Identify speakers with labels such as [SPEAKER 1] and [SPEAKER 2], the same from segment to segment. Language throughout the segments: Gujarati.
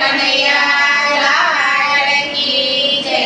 [SPEAKER 1] કનૈયા લાલ કી જય.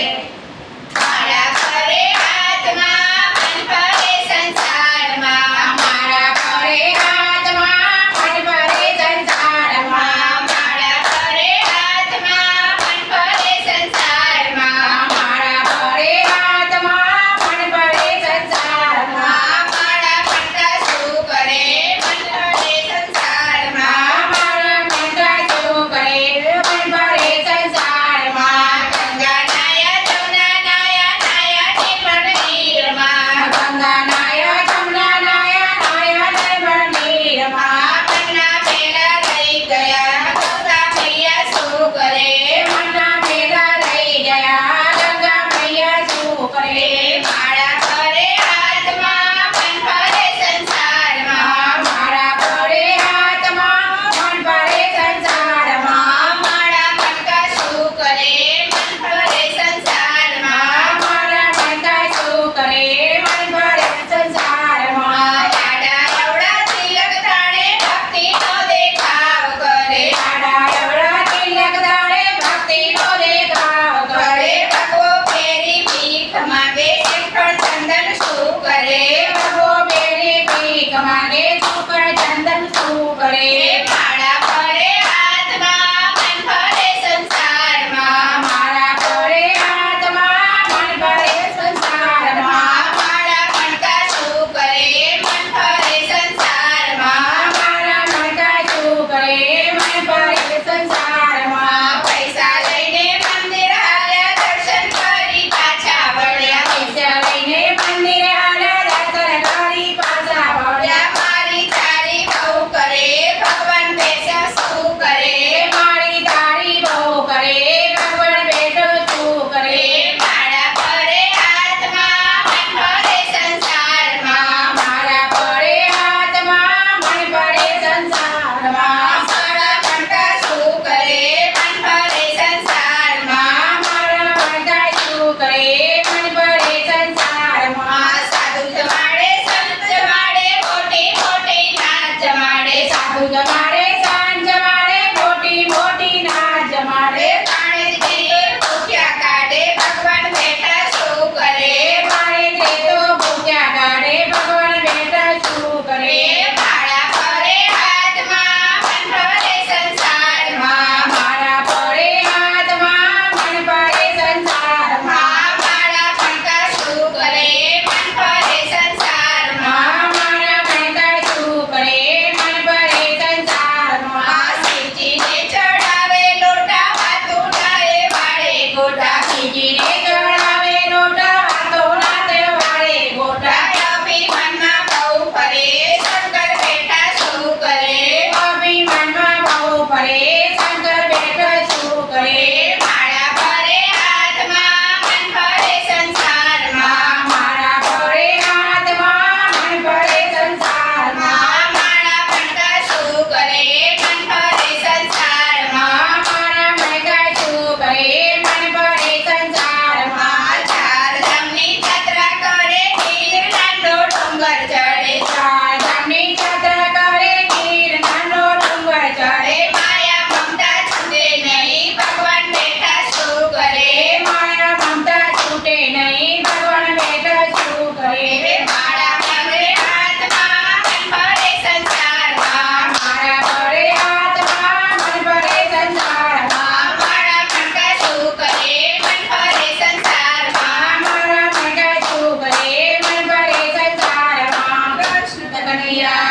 [SPEAKER 1] મારા ફરે હાથમાં મન ફરે સંસારમાં,
[SPEAKER 2] મારા ફરે હાથમાં મન ફરે સંસારમાં,
[SPEAKER 1] મારા ફરે હાથમાં મન ફરે સંસારમાં,
[SPEAKER 2] મારા ફરે હાથમાં મન ફરે સંસારમાં,
[SPEAKER 1] મારા ભણતા શું કરે મન ફરે સંસારમાં,
[SPEAKER 2] મારા મનતા શું કરે મન ફરે સંસારમાં,
[SPEAKER 1] ગંગા નાયા જમુના નાયા નાયા ને મંદિરમાં,
[SPEAKER 2] ગંગા નાયા જમુના નાયા નાયા ને મંદિરમાં,
[SPEAKER 1] મનના પેલા રહી ગયા ગંગા મૈયા શું કરે,
[SPEAKER 2] મનના ભેગા રહી ગયા ગંગા મૈયા શું કરે,
[SPEAKER 1] મારા ફરે હાથમાં મન ફરે સંસારમાં,
[SPEAKER 2] મારા ફરે હાથમાં મન ફરે સંસારમાં,
[SPEAKER 1] મારા ભણતા શું કરે મન ફરે સંસારમાં,
[SPEAKER 2] મારા મનતા શું કરે મન ફરે સંસારમાં,
[SPEAKER 1] દાદા એવડા તિલક તાણે ભક્તિનો દેખાવ કરે,
[SPEAKER 2] આડા એવડા તિલક તારે ભક્તિનો દેખાવ કરે,
[SPEAKER 1] કરે ભગવો ફેરી ભીખ માંગે શ્રીફળ ચંદન શું કરે,
[SPEAKER 2] ભગવો બેરી ભીખ માંગે શુક્ર ચંદન શું કરે,
[SPEAKER 1] મારા ફરે હાથમાં મન ફરે સંસારમાં,
[SPEAKER 2] મારા ફરે હાથમાં મન ફરે સંસારમાં,
[SPEAKER 1] મારા ભણતા શું કરે મન ફરે સંસારમાં,
[SPEAKER 2] મારા મનતા શું કરે મન ફરે સંસારમાં,
[SPEAKER 1] પૈસા લઈને મંદિર હાલ્યા દર્શન કરી પાછા વળ્યા,
[SPEAKER 2] પૈસા લઈને મંદિરે હાલ્યા દર્શન કરી પાછા વળ્યા,
[SPEAKER 1] મારી તારી બહુ કરે ભગવાન બેસા શું કરે,
[SPEAKER 2] મારી તારી બહુ કરે ભગવાન બેઠો શું કરે,
[SPEAKER 1] મારા ફરે હાથમાં મન ફરે સંસારમાં,
[SPEAKER 2] મારા ફરે હાથમાં મન ફરે સંસારમાં,
[SPEAKER 1] મારા ભણતા શું કરે મન ફરે સંસારમાં,
[SPEAKER 2] મારા મનતા શું કરે મન ફરે સંસારમાં,
[SPEAKER 1] સાધુ જમાડે સંત જમાડે મોટી મોટી નાચ જમાડે,
[SPEAKER 2] સાધુ જમાડે સાંજ જમાડે મોટી મોટી નાચ જમાડે,
[SPEAKER 1] પાણે જઈએ ભૂખ્યા કાઢે ભગવાન બેઠા શું કરે,
[SPEAKER 2] મારે તે તો ભૂખ્યા કાઢે ભગવાન બેઠા શું કરે,
[SPEAKER 1] મારા ફરે હાથમાં મન ફરે સંસારમાં,
[SPEAKER 2] મારા ફરે હાથમાં મન ફરે સંસારમાં,
[SPEAKER 1] મારા ભણતા શું કરે મન ફરે સંસારમાં,
[SPEAKER 2] મારા મનતા શું કરે મન ફરે સંસારમાં,
[SPEAKER 1] શિવજીને ચડાવે લોટા વાતું નાએ વાળે ગોટા,
[SPEAKER 2] શિવજીને ચડાવે લોટા વાતો નાતે વાળે ગોટા,
[SPEAKER 1] અભિમાનમાં બહુ ફરે શંકર બેઠા શું કરે,
[SPEAKER 2] અભિમાનમાં બહુ ફરે શંકર બેઠો શું કરે,
[SPEAKER 1] મારા ફરે હાથમાં મન ફરે સંસારમાં,
[SPEAKER 2] મારા ફરે હાથમાં મન ફરે સંસારમાં,
[SPEAKER 1] મારા ભણતા શું કરે મન ફરે સંસારમાં,
[SPEAKER 2] મારા મનતા શું કરે મન ફરે સંસારમાં,
[SPEAKER 1] ચાર ધામની યાત્રા કરે ગિરનારનો ડુંગર ચડે,
[SPEAKER 2] ચાર ધામની યાત્રા કરે ગિરનારનો ડુંગર ચડે,
[SPEAKER 1] માયા મમતા છૂટે નહીં ભગવાન બેઠા શું કરે,
[SPEAKER 2] માયા મમતા છૂટે નહીં ભગવાન બેઠા શું કરે,
[SPEAKER 1] મારા ફરે હાથમાં મન ફરે સંસારમાં,
[SPEAKER 2] મારા ફરે હાથમાં મન ફરે સંસારમાં,
[SPEAKER 1] મારા ભણતા શું કરે મન ફરે સંસારમાં,
[SPEAKER 2] મારા મનતા શું કરે મન ફરે સંસારમાં, કૃષ્ણ કનૈયા